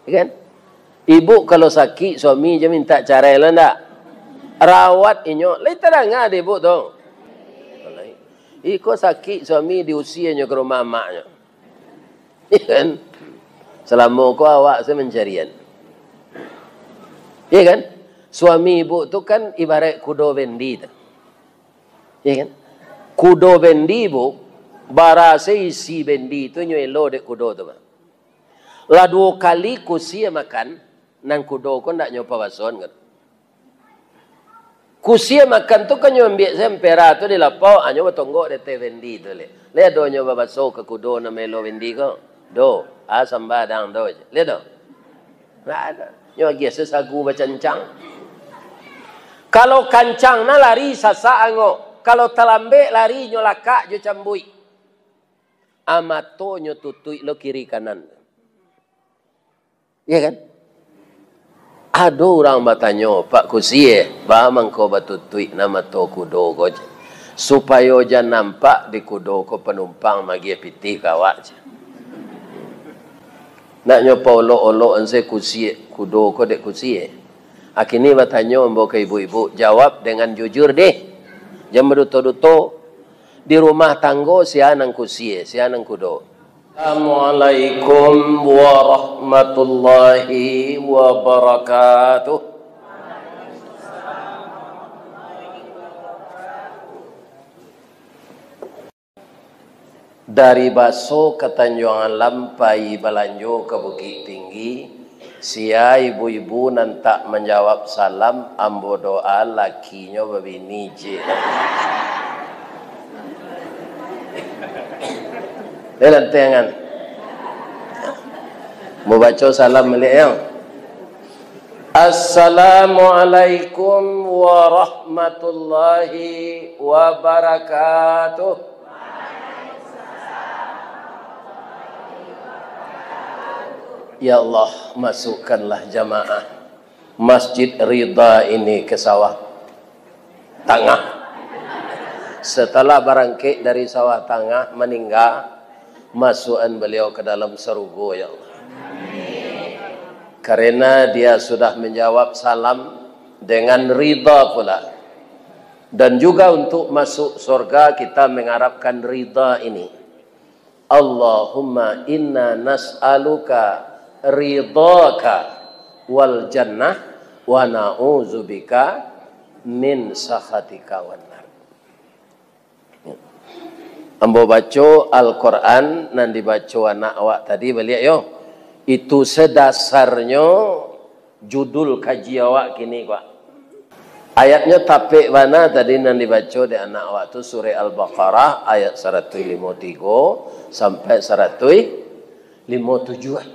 Kan? Ibu kalau sakit, suami je minta carai lah ndak? Rawat inyo, lai terang ibu tu. Iko sakit, suami diusianya ke rumah maknya. Kan? Selama kau awak saya mencarian. Iya kan? Suami ibu tu kan ibarat kudo bendi tu. Iya kan? Kudo bendi bu, barasa isi bendi tu nyelo dek kudo tu. Lah 2 kali kusia makan, nang kudo ko ndak nyopa bason kan. Kusia makan tu kan nyombiak sempera tu di lapau, anyo batonggok de te bendi tu le. Le do nyoba baso ke kudo na melo bendi ko. Do, asam badang do. Le do. Ndak ada. Nyo gias sagu bacancang. Kalau kancang na lari sasa ango. Kalau talambe lari nyo laka jo cambui. Amato nyo tutui lo kiri kanan. Iya kan? Ada orang bertanya, Pak Kusie, bamang kau batutui nama to kudo ko. Supaya jangan nampak di kudo ko penumpang magi piti kawak. Nak nyopa olok-olok anse kusie kudo ko dek kusie. Akini bertanya mbok ke ibu-ibu, jawab dengan jujur deh. Jangan berduto-duto. Di rumah tanggo sianang kusie, sianang kudo. Assalamualaikum warahmatullahi wabarakatuh. Dari Baso ke Tanjungan Lampai Balanjo ke Bukit Tinggi, sia ibu-ibu nantak menjawab salam ambo doa lakinya babini je. Dalam tangan. Mau baca salam balik ya. Assalamualaikum warahmatullahi wabarakatuh. Ya Allah, masukkanlah jamaah Masjid Ridha ini ke sawah tengah. Setelah barangkit dari sawah tengah meninggal, masukkan beliau ke dalam surga ya Allah. Karena dia sudah menjawab salam dengan ridha pula. Dan juga untuk masuk surga kita mengharapkan ridha ini. Allahumma inna nas'aluka ridhaka wal jannah wa na'udzubika min sakhatika wan nar. Ambo baca Al-Quran nan dibaca anak awak tadi balik yo. Itu sedasarnya judul kaji awak kini Pak. Ayatnya tapik mana tadi nan dibaca di anak awak tu surah Al-Baqarah ayat 153 sampai 157.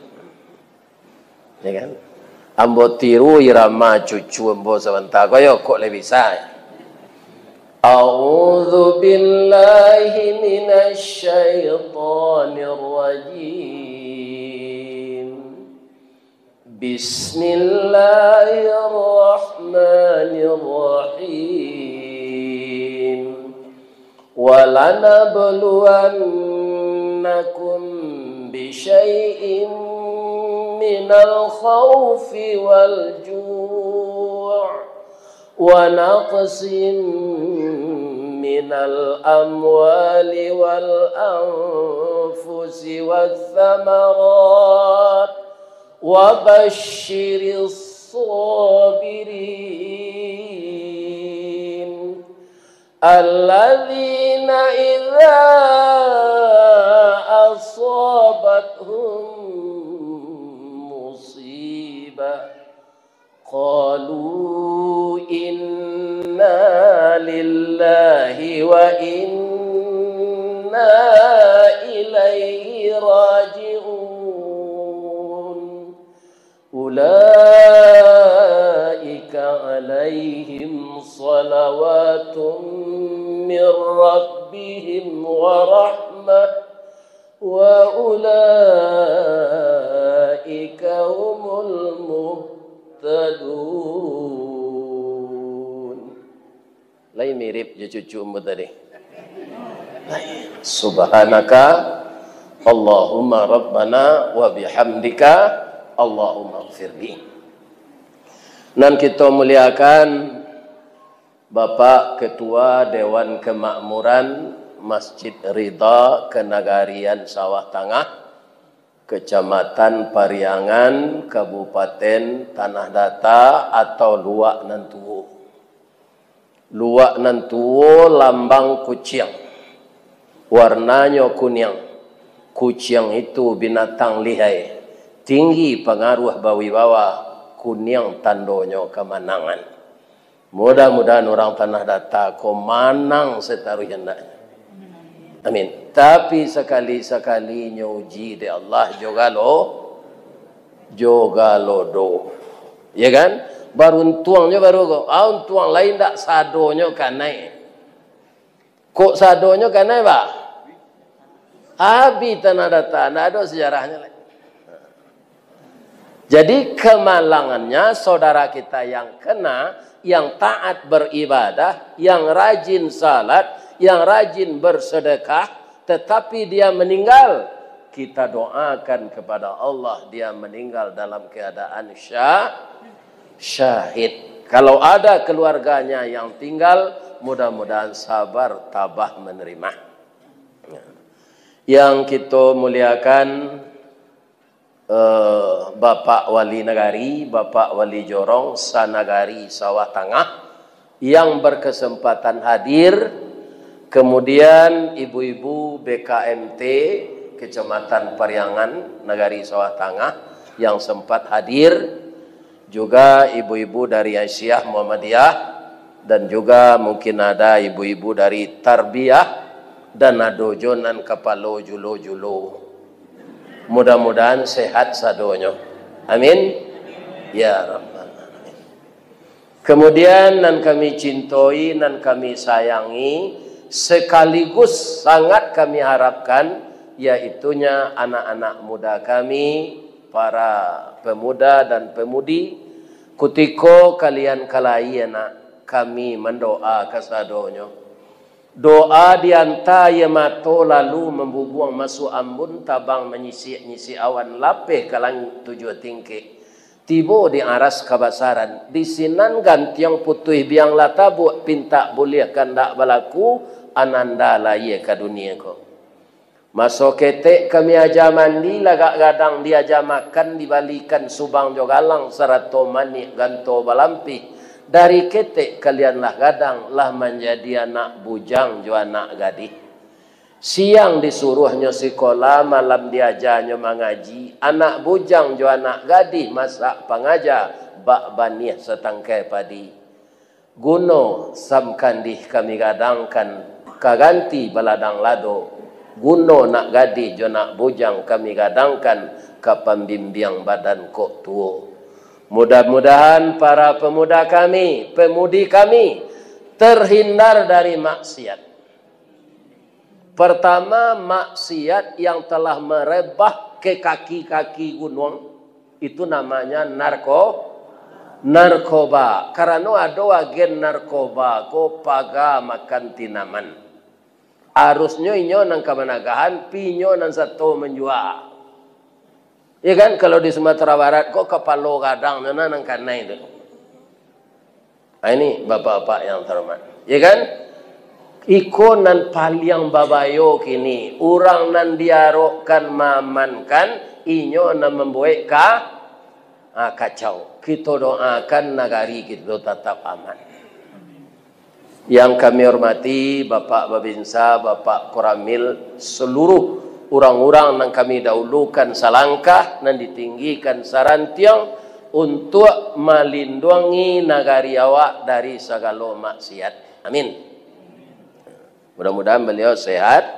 Ya kan? Ambo tiru irama cucu ambo sebentar koyo kok lebih bisa. A'udzu billahi minasy syaithanir rajim. Bismillahirrahmanirrahim. Wa lanabluwannakum bi syai'in minal khaufi wal ju' ونقص من الأموال والأنفس والثمرات وبشر الصابرين الذين إذا أصابتهم مصيبة قالوا إنا لله وإنا إليه راجعون أولئك عليهم صلوات من ربهم ورحمة وأولئك هم المهتدون. Lain mirip je cucu umur tadi. Subhanaka Allahumma rabbana wa bihamdika Allahumma ighfirli. Dan kita muliakan Bapak Ketua Dewan Kemakmuran Masjid Ridha Kenagarian Sawah Tangah, Kecamatan Pariangan, Kabupaten Tanah Datar atau Luak Nantuo. Luak Nantuo lambang kucing. Warnanya kuning. Kucing itu binatang lihai. Tinggi pengaruh bawi-bawa. Kuning tandonyo kemenangan. Mudah-mudahan orang Tanah Datar kau manang setaruh hendaknya. Amin. Tapi sekali-sekali nyuji di Allah juga lo do. Ya kan? Baru tuangnya baru kau. Tuang lain tak sadonyo kanai. Kok sadonyo kanai bah? Abi Tanah Datar. Tidak ada sejarahnya lagi. Jadi kemalangannya saudara kita yang kena, yang taat beribadah, yang rajin salat, yang rajin bersedekah, tetapi dia meninggal. Kita doakan kepada Allah dia meninggal dalam keadaan syahid. Kalau ada keluarganya yang tinggal, mudah-mudahan sabar tabah menerima. Yang kita muliakan Bapak Wali Negari, Bapak Wali Jorong, Sanagari Sawah Tangah yang berkesempatan hadir, kemudian ibu-ibu BKMT Kecamatan Pariangan, Nagari Sawah Tangah yang sempat hadir, juga ibu-ibu dari Aisyah Muhammadiyah, dan juga mungkin ada ibu-ibu dari Tarbiyah dan adojonan kapalo julo-julo. Mudah-mudahan sehat sadonyo. Amin. Ya Rabbal Alamin. Kemudian nan kami cintai, nan kami sayangi, sekaligus sangat kami harapkan, yaitunya anak-anak muda kami, para pemuda dan pemudi, kutiko kalian kalayana kami mendoa kasadonyo. Doa dianta ye mato lalu membubuang masuk ambun tabang menyisi awan lapeh kalang tujuh tingki. Tibo di aras kabasaran. Di sinan gantiang putih biang latabu pinta boleh kandak balaku ananda laye ke dunia ko. Masuk ketek kami aja mandi lagak gadang dia aja makan dibalikan subang jogalang serato manik ganto balampi. Dari ketek kalianlah gadang lah menjadi anak bujang jo anak gadis. Siang disuruhnya sekolah, malam diajarnya mengaji. Anak bujang jo anak gadis masak pengajar bak banih setangkai padi. Guno samkandih kami gadangkan kaganti baladang lado. Guno nak gadis jo nak bujang kami gadangkan kapambimbiang badan kok tuo. Mudah-mudahan para pemuda kami, pemudi kami terhindar dari maksiat. Pertama, maksiat yang telah merebah ke kaki-kaki gunung, itu namanya narkoba. Karena ada agen narkoba, ko paga makan tinaman. Harusnya inyo nang kamanagahan, pinyo nang satu menjual. Ya kan, kalau di Sumatera Barat kok kepalo gadang nang kana itu. Ini bapak-bapak yang terhormat. Ya kan? Iko nan paliang babayo kini, orang nan diarokkan mamankan, inyo nan membuat kacau. Kita doakan nagari kita tetap aman. Yang kami hormati Bapak Babinsa, Bapak Koramil, seluruh orang-orang yang kami dahulukan salangkah dan ditinggikan sarantiang untuk melindungi nagari awak dari segala maksiat. Amin. Mudah-mudahan beliau sehat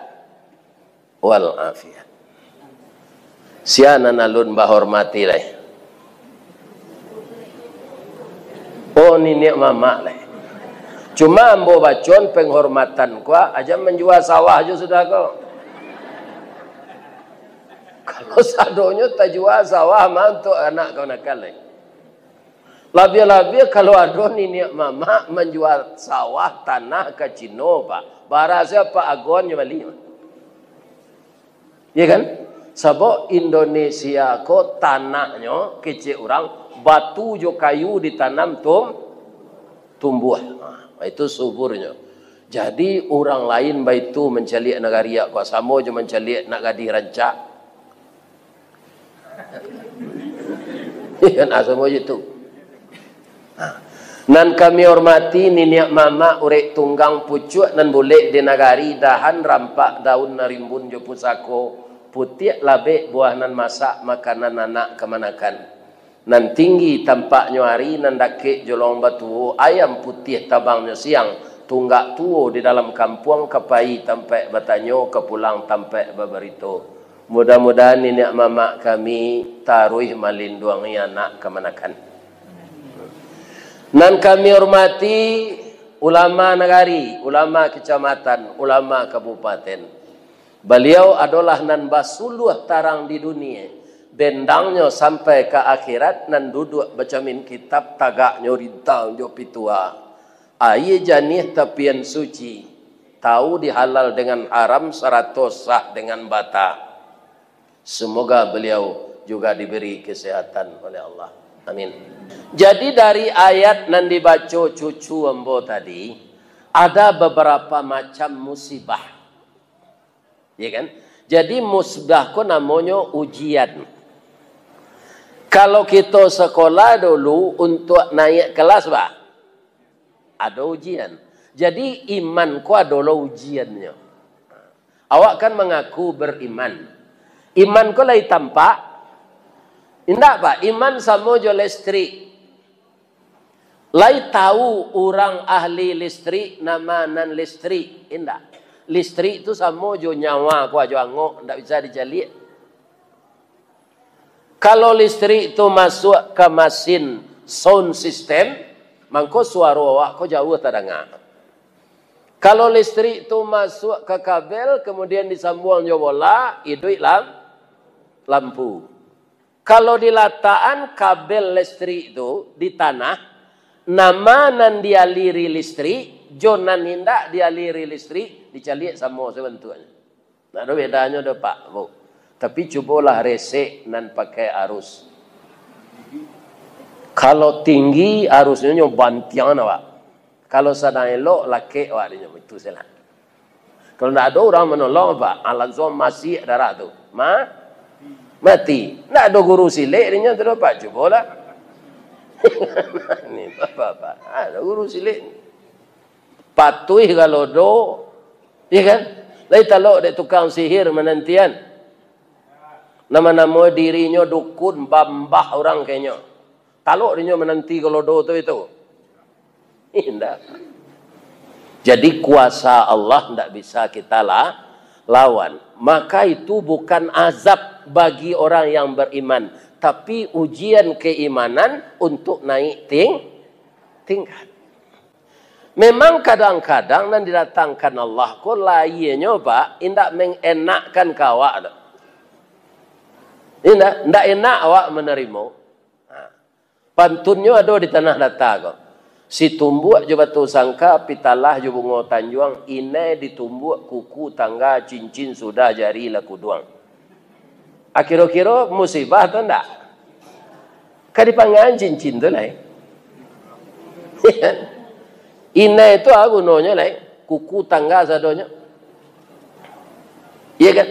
walafiat. Siana nalun bahormati lah. Oh nenek mama lah. Cuma ambo bacon penghormatan kuah aja menjual sawah aja sudah kau. Kalau sadonya tak jual sawah mah untuk anak kau nakal lagi. Lebih-lebih kalau ada nenek mama menjual sawah tanah ke Cino pak. Barasa Pak Agon yang beli. Ya kan? Sebab Indonesia ko tanahnya kecil orang, batu jo kayu ditanam tumbuh. Itu suburnya. Jadi orang lain baitu mencalik nagaria ko samo jo mencalik nak gadi rancak. Kan asamo itu. Nan kami hormati niniak mama urek tunggang pucuk nan boleh di nagari dahan rampak daun narimbun jo pusako putih labek buah nan masak makanan anak kemanakan. Nan tinggi tampak nyuari nan dakik jolong batu ayam putih tabangnya siang tunggak tuo di dalam kampung kepai tampak batanyo kepulang tampak babarito. Mudah-mudahan niniak mama kami taruh malinduang anak kemanakan. Nan kami hormati ulama negari, ulama kecamatan, ulama kabupaten. Beliau adalah nan basuluh tarang di dunia. Bendangnya sampai ke akhirat nan duduk bacamin kitab tagaknya rintang jo pitua. Aye janih tapian suci. Tahu dihalal dengan haram seratus sah dengan bata. Semoga beliau juga diberi kesehatan oleh Allah. Amin. Jadi dari ayat nan dibaca cucu ambo tadi ada beberapa macam musibah. Ya kan? Jadi musibah ko namanya ujian. Kalau kita sekolah dulu untuk naik kelas bah, ada ujian. Jadi iman ko adalah ujiannya. Awak kan mengaku beriman. Iman ko lai tampak. Indah pak, iman sama jo listrik. Lai tahu orang ahli listrik nama nan listrik. Indah. Listrik itu sama jo nyawa ko ajo angok, ndak bisa dijalik. Kalau listrik itu masuk ke mesin sound system, mangko suara awak ko jauh terdengar. Kalau listrik itu masuk ke kabel kemudian disambung jo bola, itu lampu. Kalau dilataan kabel listrik itu di tanah, nama nan dialiri listrik, jonan hindak dialiri listrik, dicalik sama sebentuknya. Nah, ada bedanya ada pak, bu. Tapi cobalah resek nan pakai arus. Kalau tinggi arusnya bantian awak. Kalau sedang elok laki awak dia itu salah. Kalau tidak ada orang menolong pak, alasan masih darah tu, mati. Nak ada guru silik dia tu dapat cubalah. Ni apa-apa. Ada guru silik. Patuh kalau do, ya kan? Lai talok dek tukang sihir menantian. Nama-nama dirinya dukun bambah orang kayaknya. Talok dia menanti kalau do tu itu. Indah. Jadi kuasa Allah tidak bisa kita lawan. Maka itu bukan azab bagi orang yang beriman, tapi ujian keimanan untuk naik tingkat. Memang kadang-kadang nan didatangkan Allah ko lainnya pak, indak mengenakkan kawak. Indak enak awak menerima. Pantunnya ada di tanah datar ko. Si tumbuk je batu sangka, pitalah je bunga tanjuang, inai ditumbuk kuku tangga cincin sudah jari laku duang. Akhir-akhir musibah tu enggak? Kan dipanggil cincin tu lah. Inai itu apa gunanya lah? Kuku tangga sadonya. Iya kan?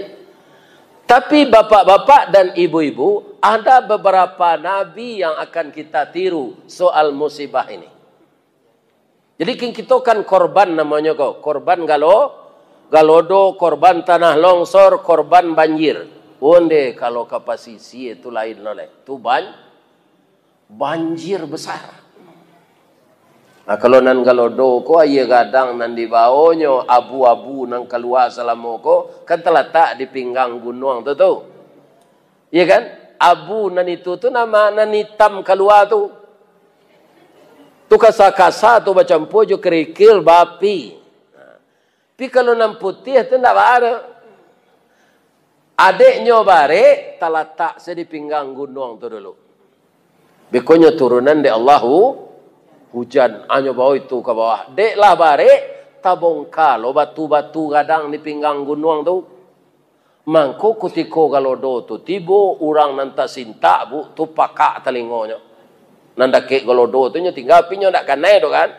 Tapi bapak-bapak dan ibu-ibu, ada beberapa nabi yang akan kita tiru soal musibah ini. Jadi kita kan korban namanya kok. Korban galodo, korban tanah longsor, korban banjir. Onde kalau ke pasisi itu lain oleh. Itu banjir besar. Nah kalau nan galodo ko aye gadang nan di bawahnya abu-abu nang keluar selama ko kan terletak di pinggang gunung tu. Iya kan? Abu nan itu tu nama nan hitam keluar tu. Tu kasa-kasa tu macam pujo kerikil bapi. Tapi kalau nan putih tu tak ada. Adiknya bare terletak di pinggang gunung tu dulu. Bekonya turunan di Allahu hujan hanya bawah itu ke bawah. Dek lah bare tabongkal batu-batu kadang di pinggang gunung tu. Mangko kutiko galodo tu tibo orang nanta sinta bu tu pakak telingonya. Nanda ke galodo tu nya tinggal pinyo ndak kanai tu kan.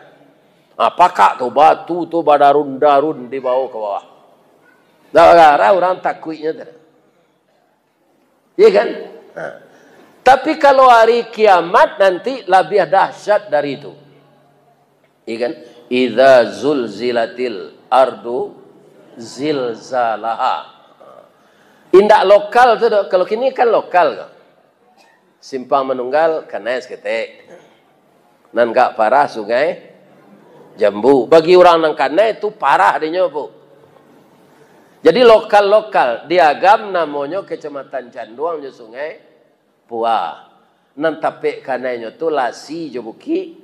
Pakak tu batu tu badarun-darun di bawah ke bawah. Dah orang takutnya tu. Iya kan? Tapi kalau hari kiamat nanti lebih dahsyat dari itu. Iya kan? Idza zulzilatil ardu zilzalaha. Indak lokal tu, kalau kini kan lokal. Simpang Menunggal, Kanes Ketek. Nan gak parah sungai Jambu. Bagi orang nang Kanes itu parah dia bu. Jadi lokal-lokal. Diagam namanya Kecamatan Canduang je sungai Pua. Nan tapek Kanesnya tu Lasi Jobuki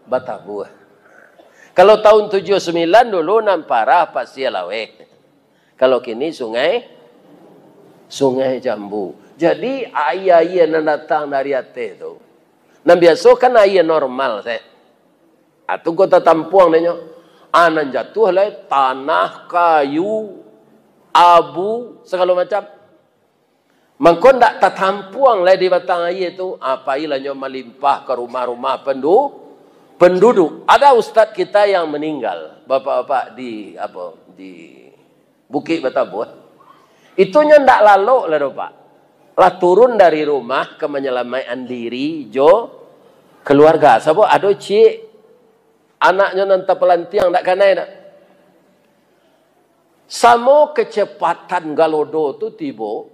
Batabuah. Kalau tahun 79 dulu nan parah pasti Lawek. Kalau kini Sungai Jambu. Jadi air yang datang dari atas itu. Nah biasa kan air normal saya. Atau kota tampuang dia. Anan jatuh lah tanah, kayu, abu, segala macam. Mangkon tak tertampuang lah di batang air itu. Apa ilahnya melimpah ke rumah-rumah penduduk. Ada ustaz kita yang meninggal. Bapak-bapak di Bukit Batabuah. Itunya ndak lalu lah Pak. Lah turun dari rumah ke menyelamatkan diri keluarga. Sebab ada cik anaknya nanti pelantiang ndak kanai dak. Samo kecepatan galodo tu tiba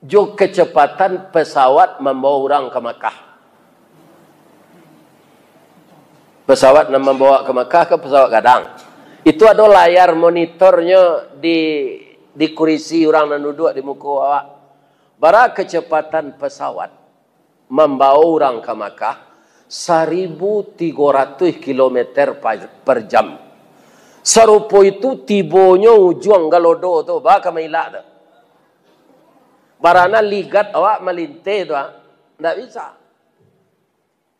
kecepatan pesawat membawa orang ke Makkah. Pesawat yang membawa ke Makkah ke pesawat gadang. Itu ada layar monitornya di kursi orang yang duduk di muka awak. Bara kecepatan pesawat membawa orang ke Makkah 1.300 km per jam. Serupa itu tibonya ujung galodo tu. Baka mailak tu. Barana ligat awak melintih tu. Tak bisa.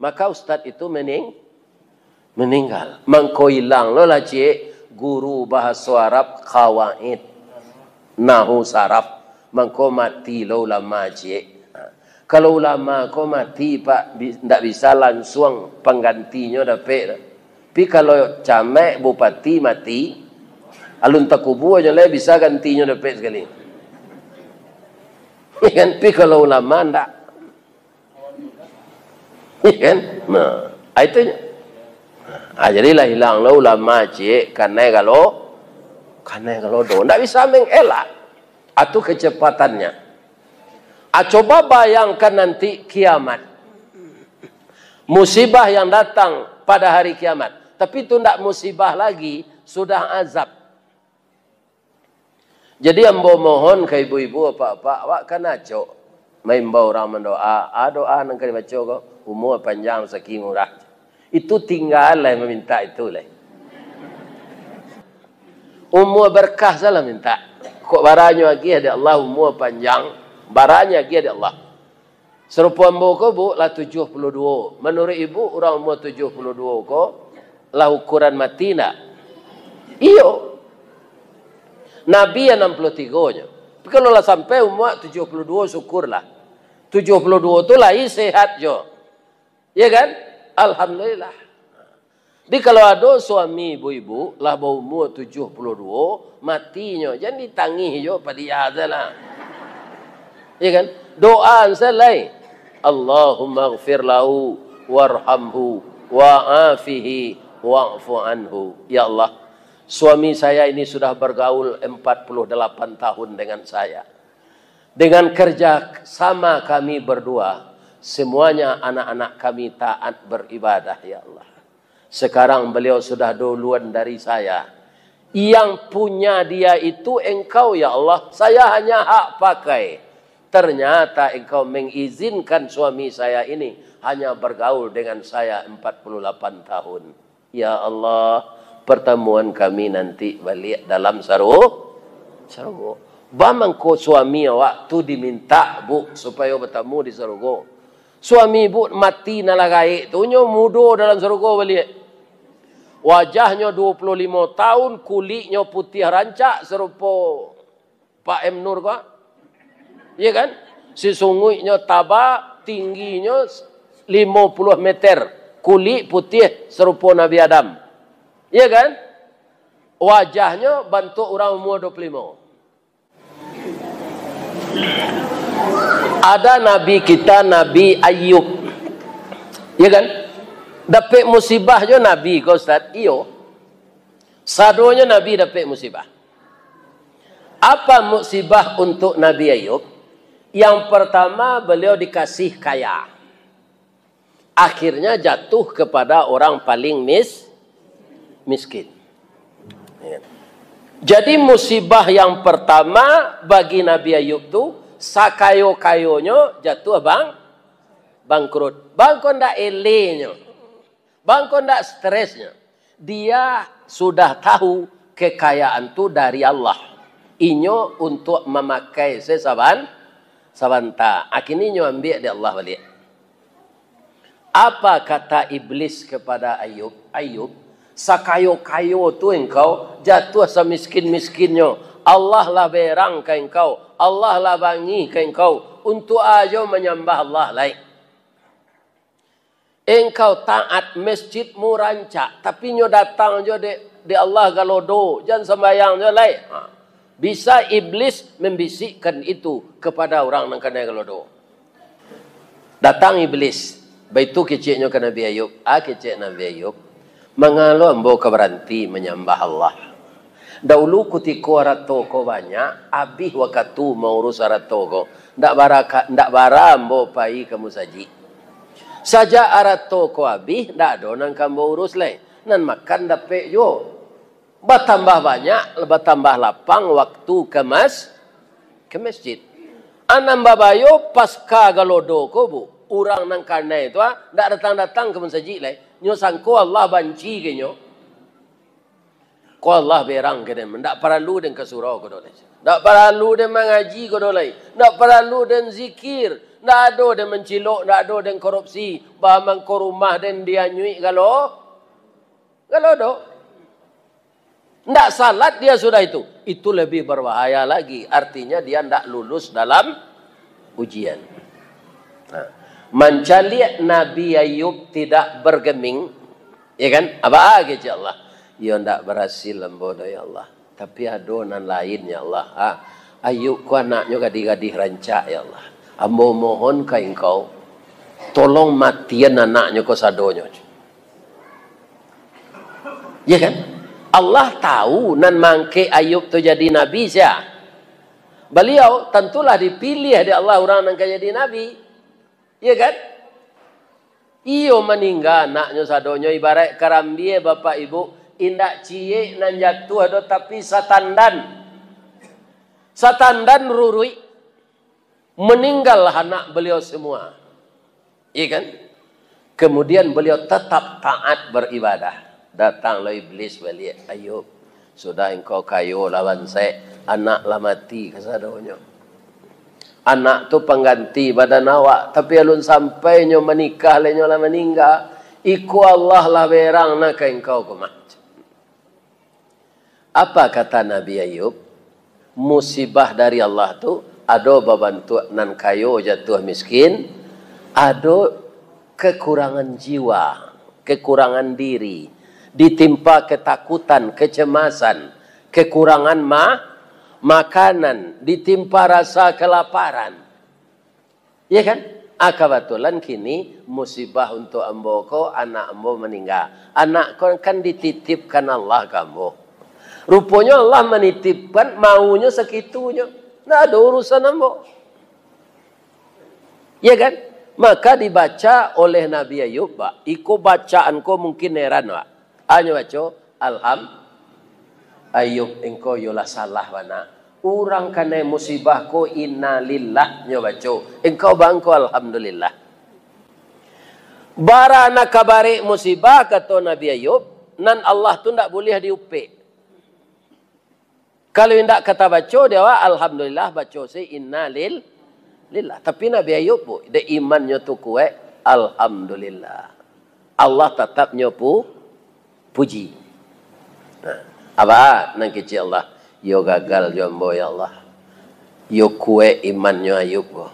Maka ustaz itu meninggal. Mangko hilang lo lah cik. Guru bahasa Arab Qawaid. Nahu saraf. Mangko mati lo ulama cik. Kalau ulama ko mati pak, tidak bisa langsung penggantinya dapat. Tapi kalau camek bupati mati, alun takubu aja lah bisa gantinya dapat sekali. Kan? Tapi kalau ulama tidak. Kan? Nah, itu. Jadilah hilang lo ulama cik karena kalau tidak bisa mengelak atau kecepatannya. Coba bayangkan nanti kiamat. Musibah yang datang pada hari kiamat. Tapi itu tidak musibah lagi, sudah azab. Jadi ambo mohon ke ibu-ibu apa-apa, awak kan aco. Main bau orang mendoa, doa nang kali baca ko, umur panjang saking murah. Itu tinggal lah meminta itu lah. Umur berkah salah minta. Kok baranya lagi ada Allah umur panjang, baranya lagi ada Allah. Serupa ambo ko bu lah 72. Menurut ibu orang umur 72 ko lah ukuran mati nak? Iyo. Nabi yang 63-nya. Tapi kalau lah sampai umur 72 syukurlah. 72 tu lah sehat jo. Ya kan? Alhamdulillah. Jadi kalau ada suami ibu-ibu lah berumur 72 matinya jangan ditangih jo pada dia lah. Ya kan? Doa selai. Allahumma ighfir lahu warhamhu wa'afihi wa'fu anhu. Ya Allah, suami saya ini sudah bergaul 48 tahun dengan saya. Dengan kerja sama kami berdua, semuanya anak-anak kami taat beribadah ya Allah. Sekarang beliau sudah duluan dari saya. Yang punya dia itu engkau ya Allah. Saya hanya hak pakai. Ternyata engkau mengizinkan suami saya ini hanya bergaul dengan saya 48 tahun. Ya Allah, pertemuan kami nanti balik dalam sargo. Bamangko suami waktu diminta bu supaya bertemu di sargo. Suami ibu mati nalagai tu nyo mudo dalam surga balik. Wajahnya 25 tahun, kulitnya putih rancak serupa Pak M Nur kok. Iya kan? Si sungguhnya tabak, tingginya 50 meter. Kulit putih serupa Nabi Adam. Iya kan? Wajahnya bentuk orang umur 25. Ada Nabi kita, Nabi Ayub. Iya kan? Dapat musibah je Nabi ke Ustaz? Iyo. Sadonya Nabi dapat musibah. Apa musibah untuk Nabi Ayub? Yang pertama, beliau dikasih kaya. Akhirnya jatuh kepada orang paling miskin. Jadi musibah yang pertama bagi Nabi Ayub tu, sakayo-kayonya jatuh bangkrut. Bangko ndak elenya. Bangko ndak stresnya. Dia sudah tahu kekayaan tu dari Allah. Inyo untuk memakai sabanta. Akhirnya inyo ambil dari Allah balik. Apa kata iblis kepada Ayub? Ayub, sakayo-kayo tu engkau jatuh semiskin-miskinnya. Allah lah berang ke engkau. Allah lah bangi ke engkau. Untuk aja menyembah Allah lain. Engkau taat masjidmu rancak. Tapi nyo datang je di Allah galodo. Jangan sembahyang je lain. Bisa iblis membisikkan itu kepada orang yang kena galodo. Datang iblis. Baitu keciknya ke Nabi Ayub. Kecik Nabi Ayub. Mengalu ambo keberhenti menyembah Allah. Dahulu kutiku arato ko banyak. Abih wakatu mau urus arato ko. Ndak bara ambo pai kamu saji. Saja arato ko abih. Ndak ada nang kamu urus lain. Nan makan dapet jo. Bertambah banyak. Bertambah lapang waktu ke masjid. Anam babayo pasca galodo ko bu. Orang nang karena itu ndak datang-datang ke masjid lain. Nyo sangko Allah banci ke nyo. Ko Allah berang ke dem. Ndak perlu den ke surau ko dole. Ndak perlu den mengaji ko dole. Ndak perlu den zikir. Ndak ada den mencilok, ndak ada den korupsi. Bahamang ko rumah den dia nyui galo do. Ndak salat dia sudah itu. Itu lebih berbahaya lagi. Artinya dia ndak lulus dalam ujian. Mencari Nabi Ayub tidak bergeming, ya kan? Apa aja Allah? Ya ndak berhasil lembodo ya Allah. Tapi adonan lain ya Allah. Ayub ku anaknya gadih-gadih rancak ya Allah. Ambo mohon ke engkau, tolong matian anaknya ko sadonya. Ya kan? Allah tahu nan mangke Ayub tu jadi nabi sia. Beliau tentulah dipilih di Allah orang yang jadi nabi. Iya kan? Iyo meninggal anaknya sadonya ibarat karambie bapak ibu indak cie nan jatuh ada tapi satandan rurui meninggal anak beliau semua. Iya kan? Kemudian beliau tetap taat beribadah. Datanglah iblis balik. Ayub, sudah engkau kayu lawan saya, anak lah mati kesadonya. Anak tu pengganti badan awak. Tapi alun sampai nyo menikah lenyo lah meninggal. Iku Allah lah berang nak ke engkau kemat. Apa kata Nabi Ayub? Musibah dari Allah tu. Ada babantu nan kayo jatuh miskin. Ada kekurangan jiwa. Kekurangan diri. Ditimpa ketakutan, kecemasan. Kekurangan makanan, ditimpa rasa kelaparan. Ya kan? Kebetulan kini musibah untuk amboko, anak ambo meninggal. Anak kan dititipkan Allah kamu. Rupanya Allah menitipkan maunya sekitunya. Tidak ada urusan ambo. Ya kan? Maka dibaca oleh Nabi Ayub. Iko bacaan ko mungkin heran. Hanya baca Ayub engkau yola salah mana. Orang kena musibah ko inna lillah nyo baca. Engkau bangko alhamdulillah. Bara nak kabari musibah kata Nabi Ayub. Nan Allah tu tak boleh diupe. Kalau tidak kata baca dia alhamdulillah baca si inna lillah. Tapi Nabi Ayub bu, dia imannya tu kuat. Alhamdulillah. Allah tetap nyopu puji. Apa nang kecil Allah. Yo gagal jombo ya Allah. Yo kuat imannya Ayub ko.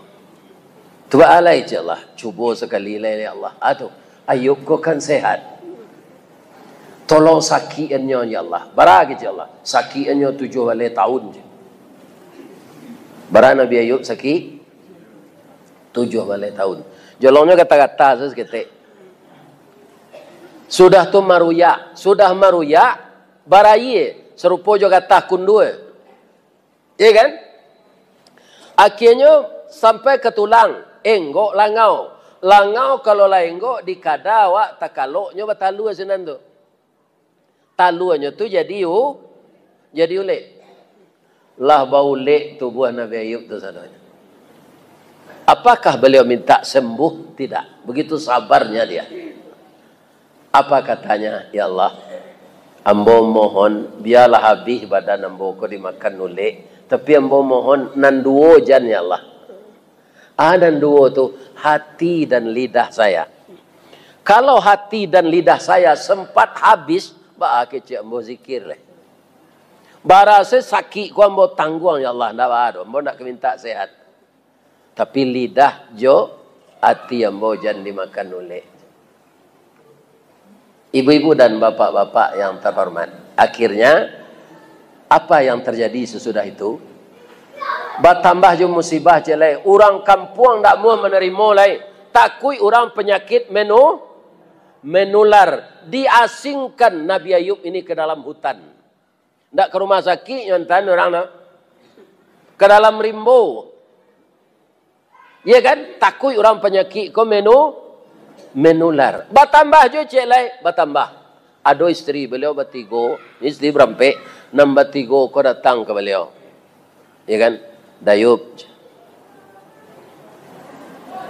Tuba alai je Allah. Cuba sekali lagi ya Allah. Aduh, Ayub ko kan sehat. Tolong sakiannya ya Allah. Barang je Allah. Sakiannya 7 tahun je. Barang Nabi Ayub sakit 7 tahun. Jolongnya kata-kata seketik. Sudah tu maruya. Sudah maruya. Baraye. Serupa juga kata kundua. Ya kan? Akhirnya sampai ke tulang. Enggok langau. Langau kalau lah enggok dikada awak takaloknya batalu senan tu. Taluannya tu jadi ulik. Lah bau ulik tubuh Nabi Ayub tu sadanya. Apakah beliau minta sembuh? Tidak. Begitu sabarnya dia. Apa katanya? Ya Allah, ambo mohon biarlah habis badan ambo ko dimakan ulik. Tapi ambo mohon nanduo jan ya Allah. Nanduo tu hati dan lidah saya. Kalau hati dan lidah saya sempat habis, kecik ambo zikir leh. Barase sakit ku ambo tangguang ya Allah, ndak ada. Ambo nak minta sehat. Tapi lidah jo, hati ambo jan dimakan ulik. Ibu-ibu dan bapak-bapak yang terhormat. Akhirnya, apa yang terjadi sesudah itu? Bertambah je musibah je lain. Orang kampung tak mau menerima lain. Takui orang penyakit menular. Diasingkan Nabi Ayub ini ke dalam hutan. Tak ke rumah sakit, nyontan orang nak. Ke dalam rimbo. Ya kan? Takui orang penyakit ko menular. Bertambah je cik lain. Bertambah. Ada isteri beliau bertiga. Isteri berampe. Nombor 3 ko datang ke beliau. Ya kan? Dayub.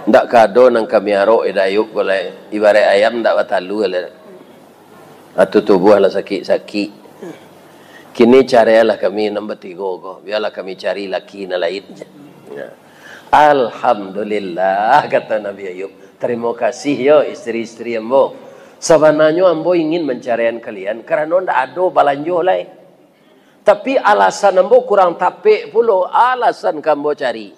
Ndak kado nang kami arok Dayub boleh. Ibarat ayam ndak batalu lah. Atau tubuh lah sakit-sakit. Kini carilah kami nombor 3 ko. Biarlah kami cari laki na lain. Ya. Alhamdulillah kata Nabi Ayub. Terima kasih yo isteri-isteri ambo. Sebenarnya ambo ingin mencarian kalian kerana ndak ada balanjo lain. Tapi alasan ambo kurang tapik pula alasan kambo cari.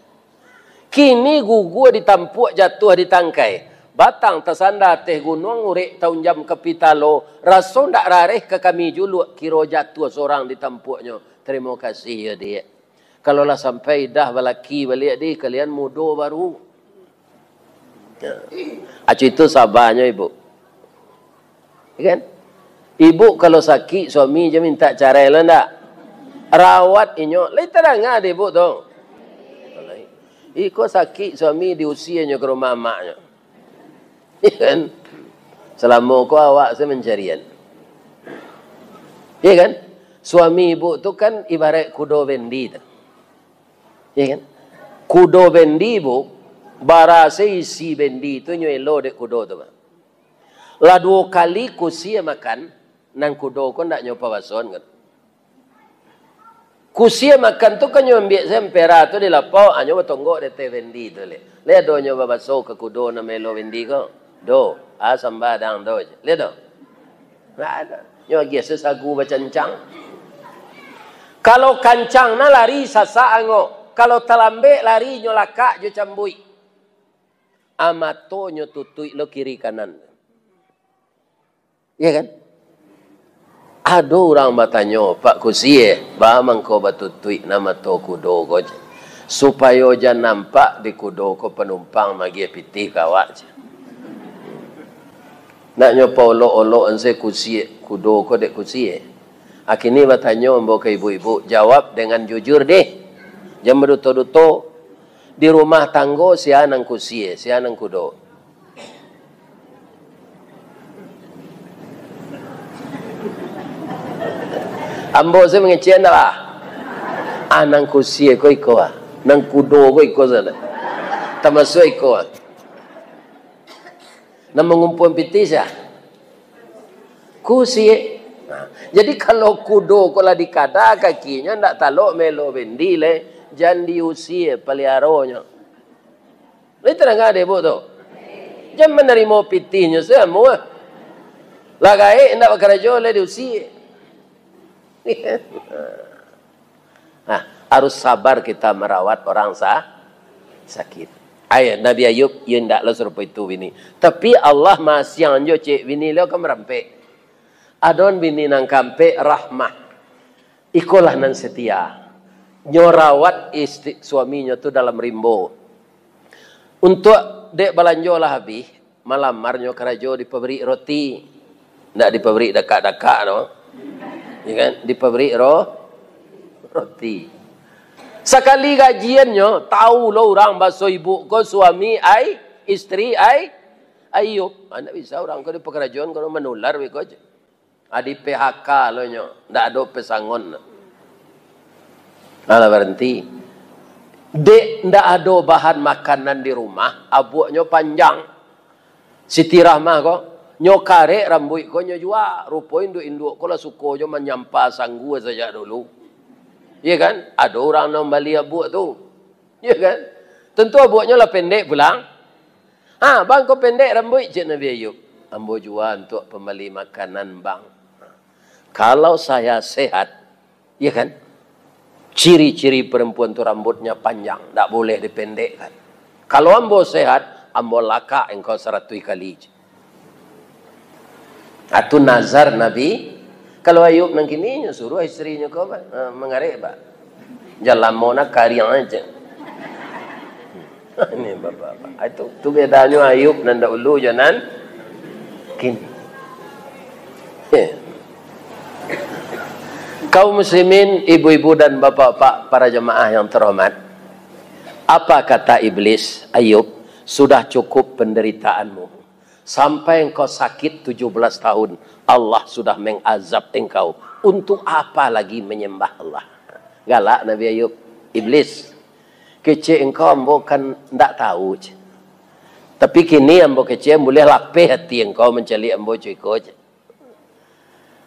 Kini gugu ditampuk jatuh di tangkai. Batang tersandar teh gunung urik tahun jam kapitalo. Rasul ndak rareh ke kami juluk kira jatuh seorang ditampuknya. Terima kasih ya dia. Kalau lah sampai dah balaki balik dia kalian mudo baru. Acu itu sabarnya ibu. Kan? Ibu kalau sakit suami je minta cara lah ndak. Rawat inyo. Lai terang ada ibu tu. Iko sakit suami diusianya ke rumah maknya. Kan? Selama kau awak saya mencarian. Ya kan? Suami ibu tu kan ibarat kudo bendi tu. Ya kan? Kudo bendi ibu. Barase isi bendi itu nyelo dek kudo tu. Lah 2 kali kusia makan nang kudo ko ndak nyopa bason kan. Kusia makan tu kan nyombiak sempera tu di lapau anyo batonggok de te bendi tu le. Le do nyoba baso ke kudo na melo bendi ko. Do asam badang do. Le do. Ndak ada. Nyo gias sagu bacancang. Kalau kancang na lari sasa ango. Kalau talambe lari nyolaka jo cambui. Amato nyo tutui lo kiri kanan. Ya kan? Ada orang bertanya, Pak Kusie, bagaimana kau batutui nama to kudo ko? Supaya jangan nampak di kudo ko penumpang magi pitih kawak. Nak nyopa olok-olok anse kusie, kudo ko dek kusie. Akhirnya bertanya mbok ke ibu-ibu, jawab dengan jujur deh. Jangan berduto-duto. Di rumah tanggo sianang kusie, sianang kudo. Ambo saya mengecek dah. Nang kusie ko iko nang kudo ko iko sana. Termasuk iko. Nang mengumpul pitis ya. Kusie. Jadi kalau kudo ko lah dikada kakinya ndak talok melo bendi le, jangan diusie peliaronya. Ini terang ada ibu tu. Jangan menerima pitihnya semua. Lagai ndak kerja le diusie. Harus sabar kita merawat orang sakit. Ayat Nabi Ayub yang tak lah serupa itu bini. Tapi Allah masih anjo cik bini lo ke merampek. Adon bini nang kampe rahmah. Ikolah nan setia. Nyorawat istri suaminya tu dalam rimbo. Untuk dek balanjo lah habis. Malamar nyo kerajo di pabrik roti. Ndak di pabrik dekat-dekat no. Ya kan? Di pabrik roti. Sekali gajiannya, tahu lo orang bahasa ibu ko suami ai, istri ai, Ayub. Anda bisa orang ko di pekerjaan ko menular beko je. Adi PHK lo nyo, ndak ada pesangon. Ala berhenti. Dek ndak ada bahan makanan di rumah, abuaknya panjang. Siti Rahmah ko, nyo karek rambut ko nyo jua, rupo induk-induk ko lah suko jo menyampa sanggu saja dulu. Ya kan? Ada orang yang beli abuk tu. Ya kan? Tentu abuknya lah pendek pulang. Bang kau pendek rambut je Nabi Ayub. Ambo jual untuk pembeli makanan bang. Kalau saya sehat, ya kan? Ciri-ciri perempuan tu rambutnya panjang. Tak boleh dipendekkan. Kalau ambo sehat, ambo laka engkau 100 kali. Itu nazar Nabi. Kalau Ayub nang kini suruh istrinya kau mengarek pak. Jalan mau nak karya aja. Ini bapak. Itu tu bedanya Ayub nanda ulu jangan kini. Kaum muslimin, ibu-ibu dan bapak-bapak para jemaah yang terhormat. Apa kata iblis? Ayub, sudah cukup penderitaanmu. Sampai engkau sakit 17 tahun. Allah sudah mengazab engkau. Untuk apa lagi menyembah Allah? Galak Nabi Ayub. Iblis. Kecil engkau ambo kan tak tahu. Tapi kini ambo kecil boleh lapih hati engkau mencari ambo cuiko.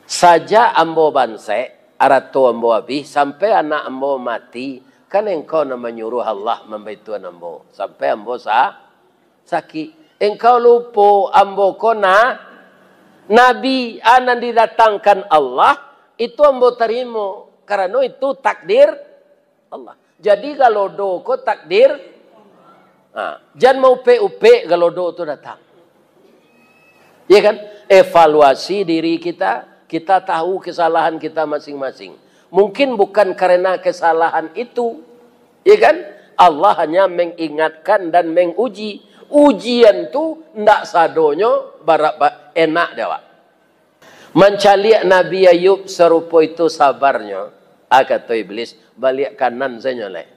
Saja ambo bansai. Arato ambo habis. Sampai anak ambo mati. Kan engkau nak menyuruh Allah membantu ambo. Sampai ambo sakit. Engkau lupa ambo kona. Nabi anan didatangkan Allah, itu ambo terima. Karena itu takdir Allah. Jadi kalau do ko takdir, jangan mau upe kalau do itu datang. Ya kan? Evaluasi diri kita, kita tahu kesalahan kita masing-masing. Mungkin bukan karena kesalahan itu, ya kan? Allah hanya mengingatkan dan menguji. Ujian tu ndak sadonyo barak enak dewa. Mencaliak Nabi Ayub serupa itu sabarnya. Kata iblis, balik kanan saya nyoleh.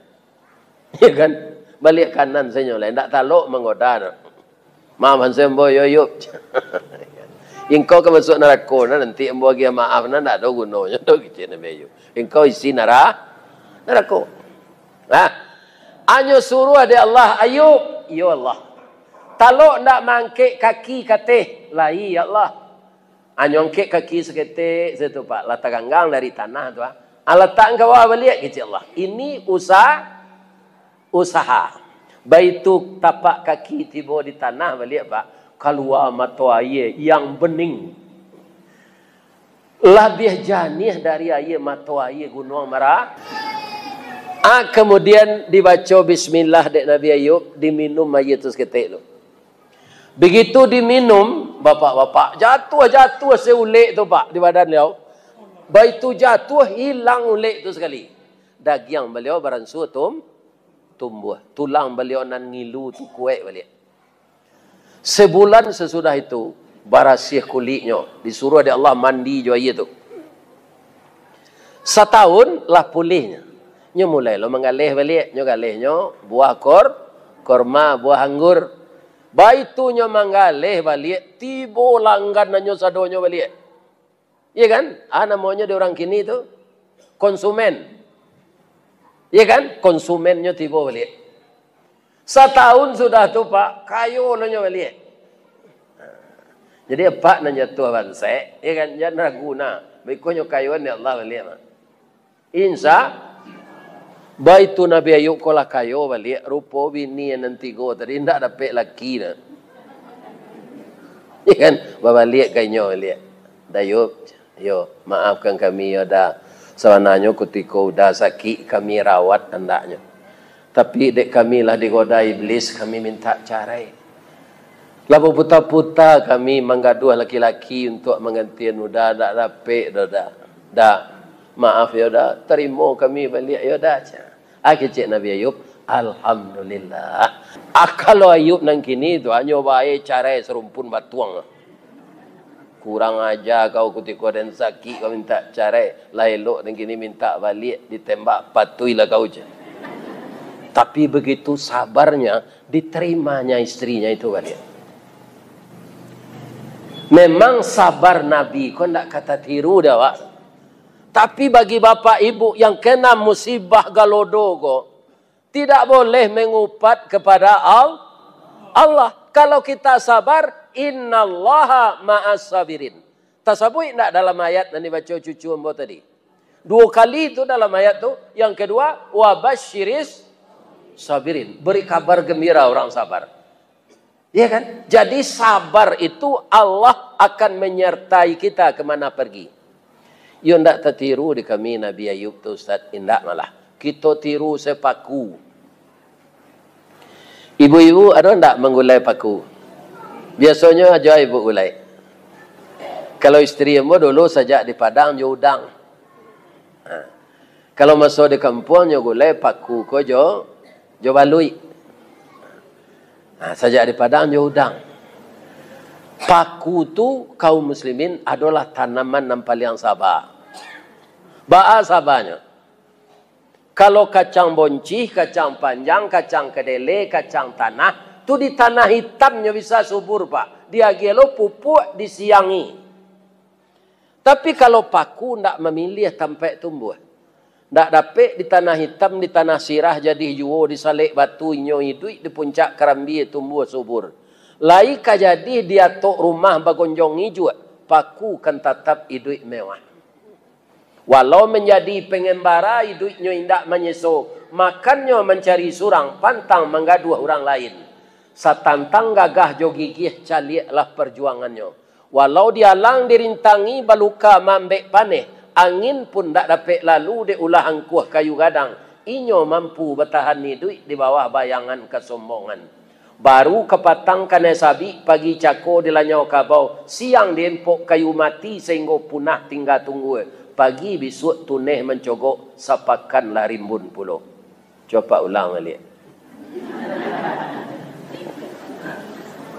Ya kan? Balik kanan saya nyoleh. Ndak taluk menggoda. Maafan saya mbo Ayub. Engkau ke masuk neraka nanti mbo bagi maaf ndak ada gunanya tu kecil Nabi Ayub. Engkau isi neraka. Anyo suruh ada Allah Ayub, ya Allah. Taluk ndak mangkek kaki kateh lai ya Allah. Anyongkek kaki seketik setu pak lata ganggang dari tanah tu letak engkau balik kecil Allah. Ini usaha. Baitu tapak kaki tiba di tanah balik pak keluar mata air yang bening. Lebih jernih dari air mata air gunung Mara. Kemudian dibaca bismillah dek Nabi Ayub, diminum air tu seketik tu. Begitu diminum, bapak-bapak, jatuh seulek tu pak di badan beliau. Baitu jatuh, hilang ulek tu sekali. Daging beliau beransu tumbuh. Tulang beliau nan ngilu tu kuek balik. Sebulan sesudah itu, barasih kulitnya. Disuruh oleh Allah mandi jo air tu. Setahun lah pulihnya. Nyo mulai lo mengalih balik. Nyo galihnya buah korma, buah anggur. Baitunya manggaleh balik, tibo langgan nanyo sadonyo balik. Iya kan? Namanya di orang kini tu konsumen. Iya kan? Konsumennya tibo balik. Setahun sudah tu pak, kayo nanyo balik. Jadi apa nanyo tu bansai, iya kan? Jangan raguna. Bekonyo kayuan ya Allah balik. Insya Baitu Nabi Ayub kolah kayo balik. Rupo bini yang nanti go tadi. Tidak dapat laki na. Ya kan? Babalik kayo balik. Ayub. Yo, maafkan kami. Yo dah. Sebenarnya ketika udah sakit kami rawat andaknya. Tapi dek kami lah digoda iblis, kami minta carai. Lalu puta-puta kami menggaduh laki-laki untuk menggantian udah dak dapat dah. Maaf ya dah, terima kami balik ya dah. Cik Nabi Ayub, alhamdulillah. Kalau Ayub nang kini tu hanya baik carai serumpun batuang. Kurang aja kau ketika dan sakit kau minta carai, lah elok nang kini minta balik ditembak patuilah kau je. Tapi begitu sabarnya diterimanya istrinya itu balik. Memang sabar Nabi, kau nak kata tiru dah wak. Tapi bagi bapak ibu yang kena musibah galodo, tidak boleh mengupat kepada Allah. Kalau kita sabar, innallaha ma'as sabirin. Tasabui nak dalam ayat yang dibaca cucu ambo tadi. 2 kali itu dalam ayat tu. Yang kedua, wabasyiris sabirin. Beri kabar gembira orang sabar. Ya kan? Jadi sabar itu Allah akan menyertai kita kemana pergi. Ya ndak tertiru di kami Nabi Ayub tu Ustaz. Indak malah. Kita tiru sepaku. Ibu-ibu ada ndak menggulai paku? Biasanya aja ibu gulai. Kalau istri ambo dulu saja di Padang jo udang. Kalau masuk di kampung jo gulai paku ko jo balui. Saja di Padang jo udang. Paku tu kaum muslimin adalah tanaman yang paling sabar. Ba'a sabarnya. Kalau kacang boncih, kacang panjang, kacang kedele, kacang tanah, tu di tanah hitamnya bisa subur pak. Dia gelo pupuk disiangi. Tapi kalau paku ndak memilih sampai tumbuh. Ndak dapat di tanah hitam, di tanah sirah jadi juo, disalik batu inyo hidup, di puncak kerambi tumbuh subur. Lai ka jadi dia tok rumah bagonjong hijau, paku kan tetap hidup mewah. Walau menjadi pengembara hidupnya indak menyeso, makannya mencari surang, pantang menggaduh orang lain. Satantang gagah jo gigih caliaklah perjuangannya. Walau dialang dirintangi baluka mambek paneh, angin pun tak dapat lalu diulah angkuh kayu gadang. Inyo mampu bertahan hidup di bawah bayangan kesombongan. Baru kepatang kane sabi, pagi cako dilanyau kabau, siang diempok kayu mati sehingga punah tinggal tunggu. Pagi besok tuneh mencogok, sapakanlah rimbun pulau. Coba ulang balik.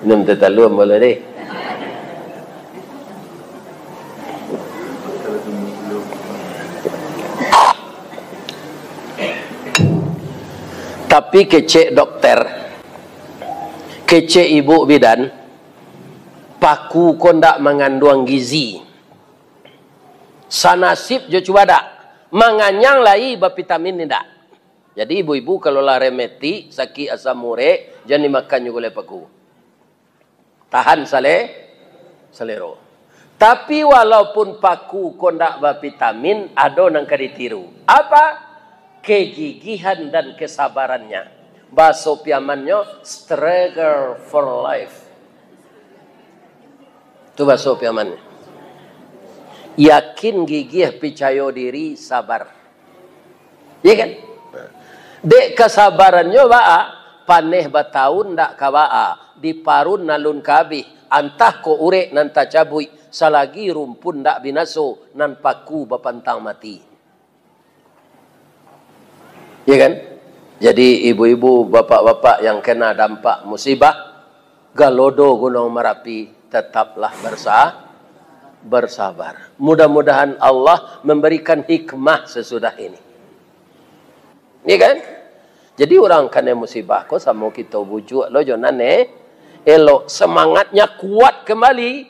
Minum tetalu boleh deh. Tapi kecek dokter, kecek ibu bidan, paku kondak mengandung gizi. Sanasib jo cuba dak, manganyang lai vitamin tidak. Jadi ibu-ibu kalau lah remeti sakit asam urat, jangan dimakan juga oleh paku. Tahan selero. Tapi walaupun paku kondak vitamin, ada nang kaditiru. Apa? Kegigihan dan kesabarannya. Bahasa piamannya struggle for life. Itu bahasa piamannya. Yakin, gigih, percaya diri, sabar. Ya kan? Dek kesabarannya ba'a, paneh batahun dak kaba'a, diparun nalun kabih, antah ko urek nan cabui, salagi rumpun dak binaso, nan paku bapantang mati. Ya kan? Jadi ibu-ibu, bapak-bapak yang kena dampak musibah, galodo Gunung Merapi, tetaplah bersabar. Mudah-mudahan Allah memberikan hikmah sesudah ini. Ya kan? Jadi orang kena musibah kok sama kita bujuk lo jonane elok semangatnya kuat kembali,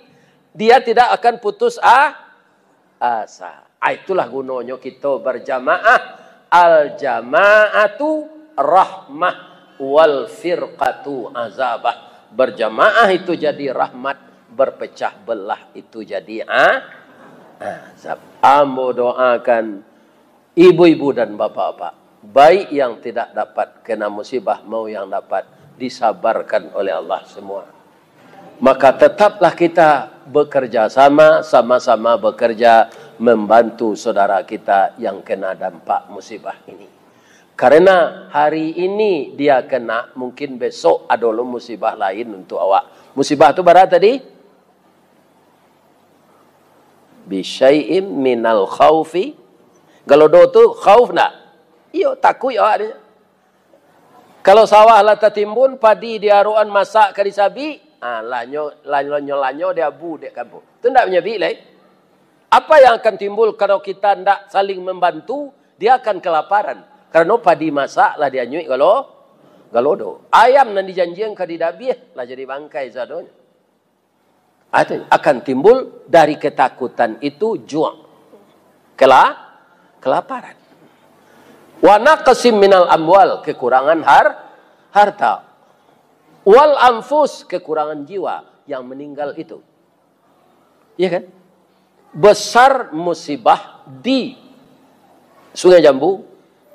dia tidak akan putus asa. Itulah gunanya kita berjamaah. Al jama'atu rahmah wal firqatu azabah. Berjamaah itu jadi rahmat, berpecah belah itu jadi azab. Ambo doakan ibu-ibu dan bapak-bapak, baik yang tidak dapat kena musibah mau yang dapat, disabarkan oleh Allah semua. Maka tetaplah kita bekerja sama-sama bekerja membantu saudara kita yang kena dampak musibah ini. Karena hari ini dia kena, mungkin besok ada musibah lain untuk awak. Musibah itu barat tadi? Bisyai'im minal khawfi. Kalau do tu khauf nak? Iyo takut awak dia. Kalau sawah lah tertimbun, padi dia aruan masak kali sabi, lanyo dia bu dek kampung. Itu tak menyabi lah. Apa yang akan timbul kalau kita tidak saling membantu, dia akan kelaparan. Karena padi masak lah dia nyuik kalau do. Ayam nan dijanjikan ke didabiah lah jadi bangkai sadonya. Akan timbul dari ketakutan itu juang. Kelaparan. Wa naqsim minal amwal, kekurangan harta. Wal anfus, kekurangan jiwa yang meninggal itu. Iya kan? Besar musibah di Sungai Jambu,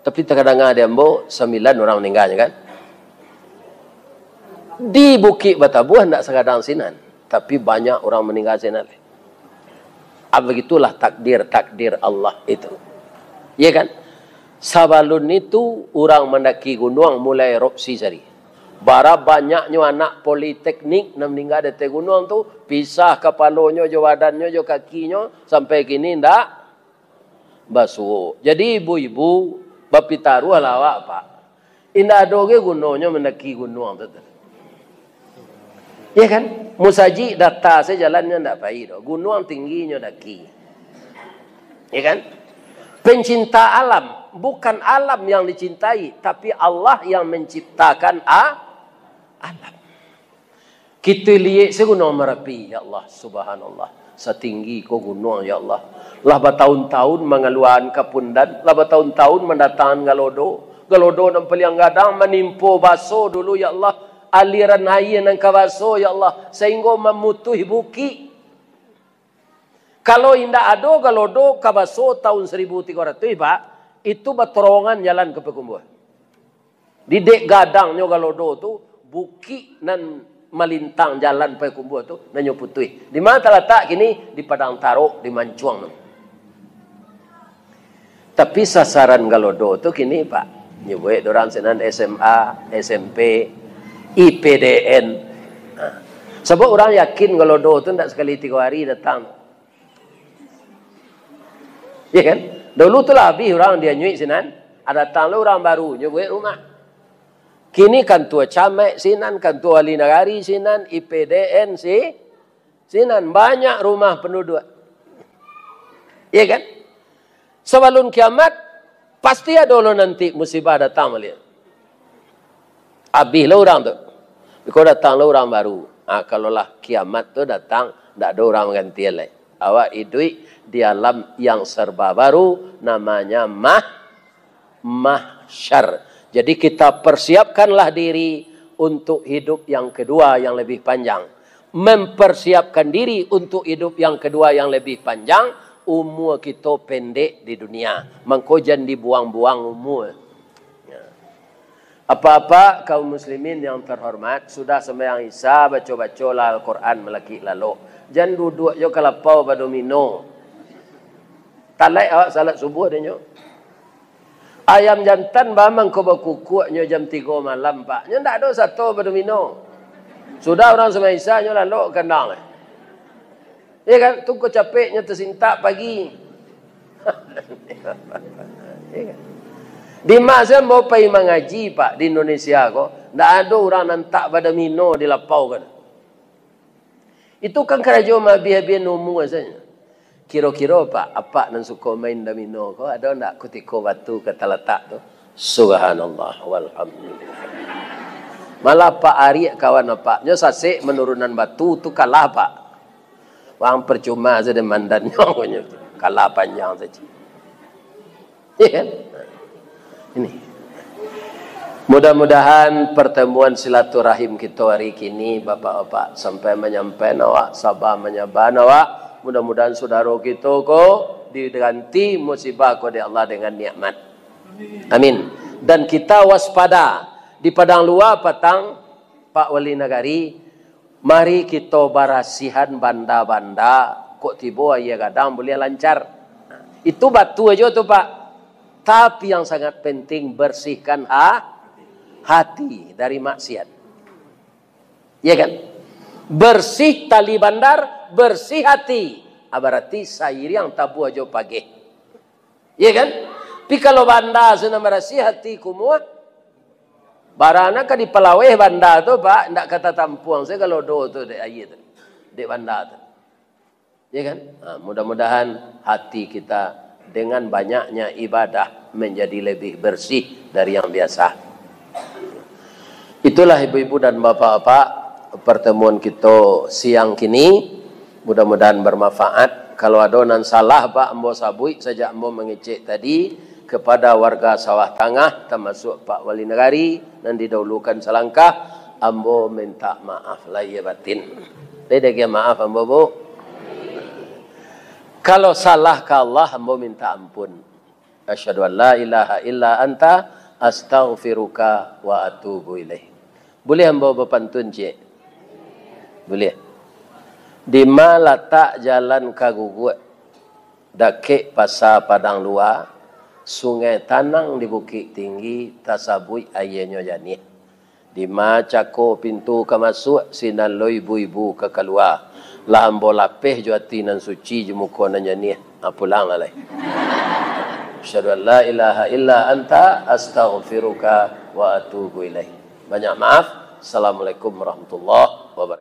tapi terkadang ada Jambu 9 orang meninggalnya kan? Di Bukit Batabuah tidak sekadang sinan, tapi banyak orang meninggal sinan. Begitulah takdir Allah itu. Iya kan? Sabalun itu orang mendaki gunung mulai erupsi sari. Bara banyaknya anak politeknik yang meninggal di gunung tu pisah kepalanya, jo badannya, jo kakinya sampai kini ndak basuh. Jadi ibu-ibu bapitaruh lawak pak. Indah doge gunungnya mendaki gunung tu. Ya kan? Musaji data saya jalannya ndak baik do. Gunung tingginya daki. Ya kan? Pencinta alam, bukan alam yang dicintai, tapi Allah yang menciptakan alam. Kita lihat segunung Merapi, ya Allah, subhanallah. Setinggi ko gunung, ya Allah. Lah bertahun-tahun mengeluarkan kepundan, lah bertahun-tahun mendatangkan galodo. Galodo yang paling gadang menimpo baso dulu, ya Allah. Aliran air yang kawaso, ya Allah. Sehingga memutuhi bukit. Kalau indah ada galodo kabaso tahun 1300 Pak, itu berterowongan jalan ke Pekumbuh. Di dek gadangnya galodo tu buki nan melintang jalan Pekumbuh tu nanyo putih. Di mana terletak kini? Di Padang Tarok, di Mancuang. Tapi sasaran galodo tu kini Pak, nyebut orang senan SMA, SMP, IPDN. Sebab orang yakin galodo tu tidak sekali 3 hari datang. Ya kan? Dulu tu lah habis orang dia nyuik sinan. Ada datang lah orang baru nyuik rumah. Kini kan tua camek sinan, kan tua wali negari sinan, IPDN sinan. Banyak rumah penduduk. Ya kan? Sebelum kiamat, pasti ada lo nanti musibah datang melihat. Habis lah orang tu. Kalau datang lah orang baru. Kalau lah kiamat tu datang, tak ada orang mengganti lagi. Awak hidup di alam yang serba baru, namanya mahsyar. Jadi kita persiapkanlah diri untuk hidup yang kedua yang lebih panjang. Mempersiapkan diri untuk hidup yang kedua yang lebih panjang, umur kita pendek di dunia. Mangko jangan dibuang-buang umur. Apa-apa kaum muslimin yang terhormat, sudah sembahyang Isya, baca-baca lah Al-Quran melaki lalu. Jangan duduk je kelapau badomino. Talai awak salat subuh dia nyo. Ayam jantan bamang ko berkukuknya jam 3 malam pak. Nya ndak ada satu badomino. Sudah orang sembahyang Isya nyo lalu kandang. Ya kan? Tunggu capeknya tersintak pagi. Ya kan? Di masa mau pergi mengaji pak di Indonesia kok, ndak ada orang nantak badomino di lapau kan. Itu kan kerajaan mabiah-biah nomu asalnya. Kira-kira Pak, apa yang suka main domino kau ada tak ketika batu kata letak tu? Subhanallah walhamdulillah. Malah Pak Ari kawan apa? Nya sasik menurunan batu tu kalah Pak. Wang percuma saja mandannya punya. Kalah panjang saja. Ya kan? Ini. Mudah-mudahan pertemuan silaturahim kita hari ini Bapak-bapak sampai menyampaikan awak, sabar menyabar awak. Mudah-mudahan saudara kita ko diganti musibah kepada Allah dengan nikmat. Amin. Dan kita waspada di padang luar patang Pak Wali Negari, mari kita barasihan banda-banda kok tiba ya kadang boleh lancar. Itu batu aja tuh Pak. Tapi yang sangat penting bersihkan hati dari maksiat. Iya kan? Bersih tali bandar, bersih hati. Berarti sayur yang tabu aja pagi. Iya kan? Tapi kalau bandar senang bersih hati kumua. Barana ka di Palaweh bandar tu Pak, ndak kata tampuang saya kalau do tu dek air tu. Dek bandar tu. Iya kan? Nah, mudah-mudahan hati kita dengan banyaknya ibadah menjadi lebih bersih dari yang biasa. Itulah ibu-ibu dan bapak-bapak pertemuan kita siang kini. Mudah-mudahan bermanfaat. Kalau ada nan salah Pak ambo sabui sejak ambo mengecek tadi kepada warga Sawah Tangah termasuk Pak Wali Negari dan didahulukan selangkah ambo minta maaf lahir batin. Dedek ya maaf ambo Bu. Kalau salah ke Allah, hamba minta ampun. Asyhadu an la ilaha illa anta astaghfiruka wa atubu ilaih. Boleh hamba berpantun, Cik? Boleh. Di mana letak jalan kagugut, dakik pasar padang luar, sungai tanang di bukit tinggi, tasabui ayahnya janih. Di mana cako pintu ke masuk, sinan lo ibu-ibu ke keluar. Lah ambo lapeh juati nan suci jemuko nan janih pulang lalai. Asyhadu an la ilaha illa anta astaghfiruka wa atubu ilaih. Banyak maaf. Assalamualaikum warahmatullahi